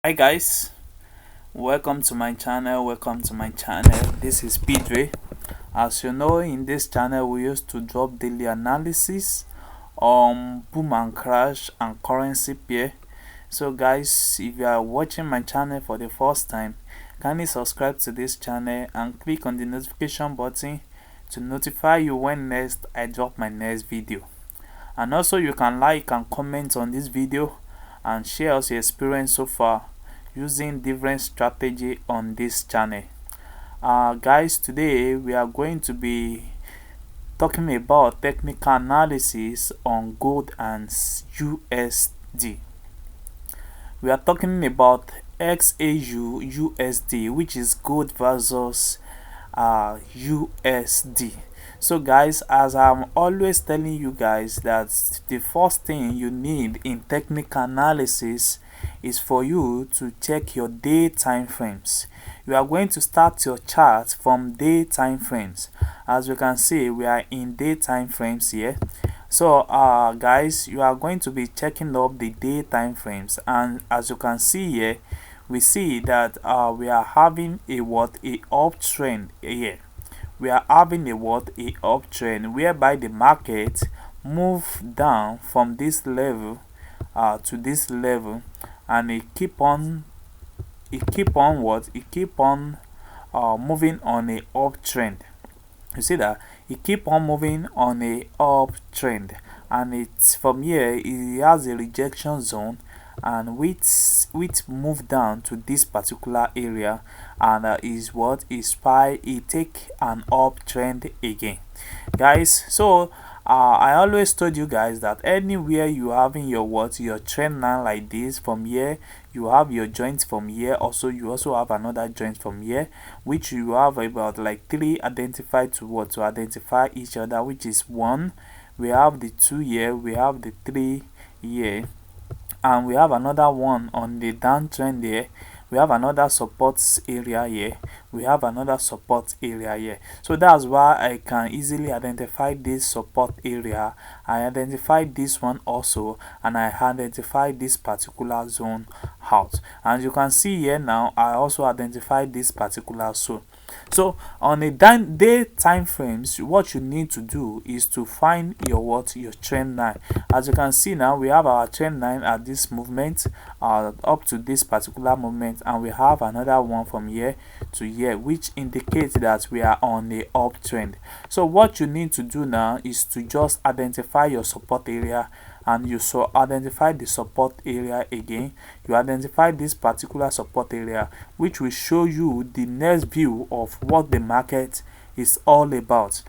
Hi guys, welcome to my channel. This is Pidre. As you know, in this channel we used to drop daily analysis on boom and crash and currency pair. So guys, if you are watching my channel for the first time, kindly subscribe to this channel and click on the notification button to notify you when next I drop my next video. And also you can like and comment on this video and share us your experience so far using different strategy on this channel. Guys, today we are going to be talking about technical analysis on gold and USD. We are talking about XAU USD, which is gold versus USD. So guys, as I'm always telling you guys, that the first thing you need in technical analysis is for you to check your day time frames. You are going to start your chart from day time frames. As you can see, we are in day time frames here. So guys, you are going to be checking up the day time frames, and as you can see here, we see that we are having a uptrend here. We are having a uptrend, whereby the market move down from this level to this level, and it keep on moving on a uptrend. You see that it keep on moving on a uptrend, and it's from here it has a rejection zone, and which move down to this particular area, and is what is why it take an uptrend again, guys. So I always told you guys that anywhere you having your trend line like this, from here you have your joints, from here also you also have another joint from here, which you have about like three identified to identify each other, which is one, we have the 2 year, we have the 3 year, and we have another one on the downtrend there. We have another support area here, we have another support area here. So that's why I can easily identify this support area. I identify this one also, and I identify this particular zone out. And you can see here now, I also identify this particular zone. So on a day time frames, what you need to do is to find your trend line. As you can see now, we have our trend line at this movement, up to this particular movement, and we have another one from here to here, which indicates that we are on a uptrend. So what you need to do now is to just identify your support area, and you identify the support area again. You identify this particular support area, which will show you the next view of what the market is all about.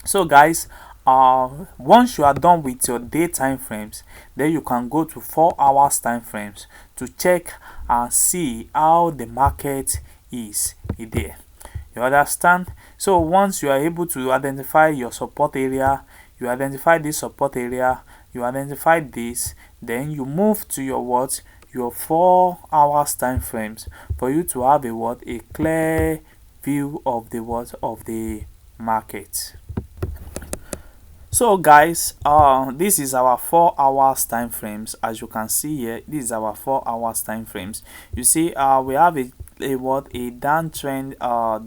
So guys, once you are done with your day time frames, then you can go to 4 hours time frames to check and see how the market is there. You understand? So once you are able to identify your support area, you identify this support area, you identify this, then you move to your 4 hours time frames for you to have a clear view of the market. So guys, this is our 4 hours time frames. As you can see here, this is our 4 hours time frames. You see, we have a downtrend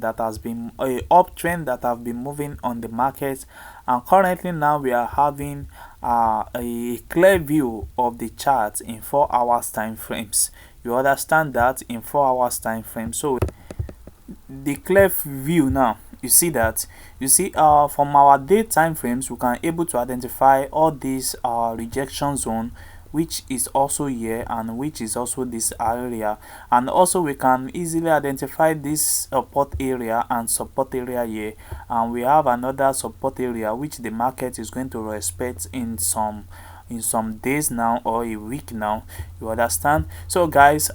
that has been a uptrend that have been moving on the market, and currently now we are having a clear view of the chart in 4 hours time frames. You understand that in 4 hours time frame. So the clear view now, you see from our day time frames, we can able to identify all these rejection zone, which is also here, and which is also this area, and also we can easily identify this support area and support area here, and we have another support area which the market is going to respect in some days now, or a week now. You understand? So guys,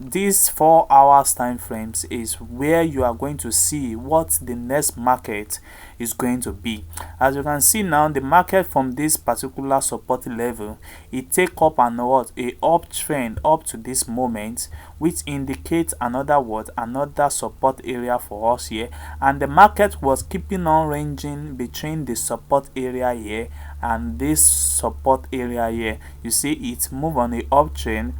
these 4 hours time frames is where you are going to see what the next market is going to be. As you can see now, the market from this particular support level, it take up a uptrend up to this moment, which indicates another support area for us here, and the market was keeping on ranging between the support area here and this support area here. You see it move on the uptrend,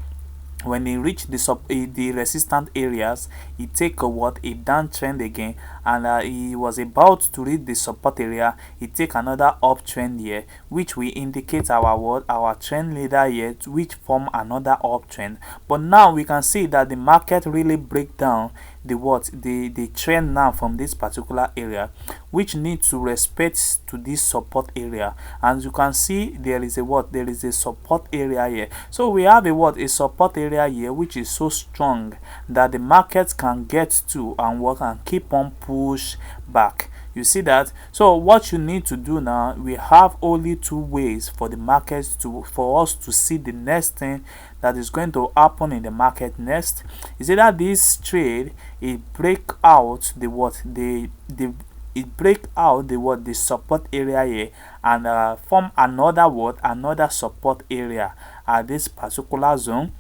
when he reached the resistant areas, he take a what, a downtrend again, and he was about to reach the support area. He take another uptrend here, which will indicate our what, our trend leader here, which form another uptrend. But now we can see that the market really break down the what, the trend now from this particular area, which needs to respect to this support area. And you can see there is a what, there is a support area here. So we have a what, a support area here, which is so strong that the market can get to and work and keep on push back. You see that? So what you need to do now, we have only two ways for the market to, for us to see the next thing that is going to happen in the market next. Is either this trade, it break out the what, it break out the what, the support area here, and form another what, another support area at this particular zone,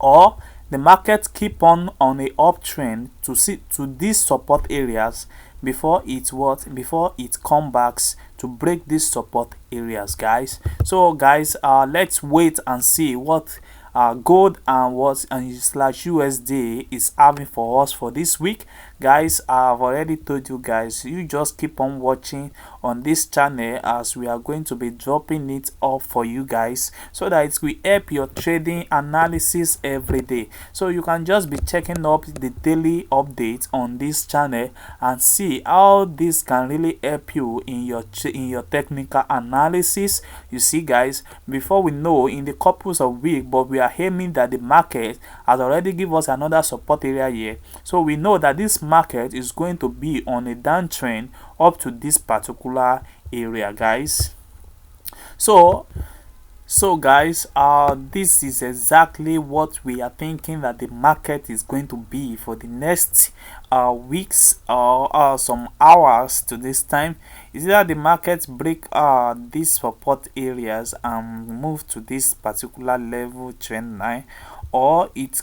or the market keep on a uptrend to see to these support areas before it what, before it come back to break these support areas, guys. So guys, let's wait and see what gold and what and slash USD is having for us for this week, guys. I've already told you guys, you just keep on watching on this channel, as we are going to be dropping it up for you guys, so that it will help your trading analysis every day. So you can just be checking up the daily updates on this channel and see how this can really help you in your technical analysis. You see, guys, before we know, in the couples of weeks, but we are aiming that the market has already give us another support area here. So we know that this market is going to be on a downtrend up to this particular area, guys. So guys, this is exactly what we are thinking that the market is going to be for the next weeks or some hours to this time. Is that the market break these support areas and move to this particular level trend line, or it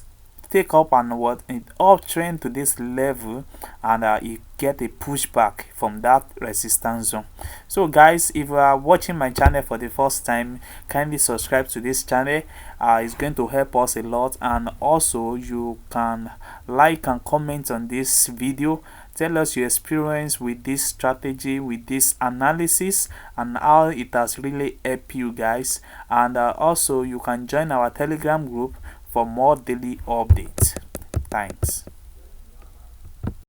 take up and what, it uptrend to this level, and you get a pushback from that resistance zone. So guys, if you are watching my channel for the first time, kindly subscribe to this channel. It's going to help us a lot, and also you can like and comment on this video. Tell us your experience with this strategy, with this analysis, and how it has really helped you guys. And also you can join our Telegram group for more daily updates. Thanks.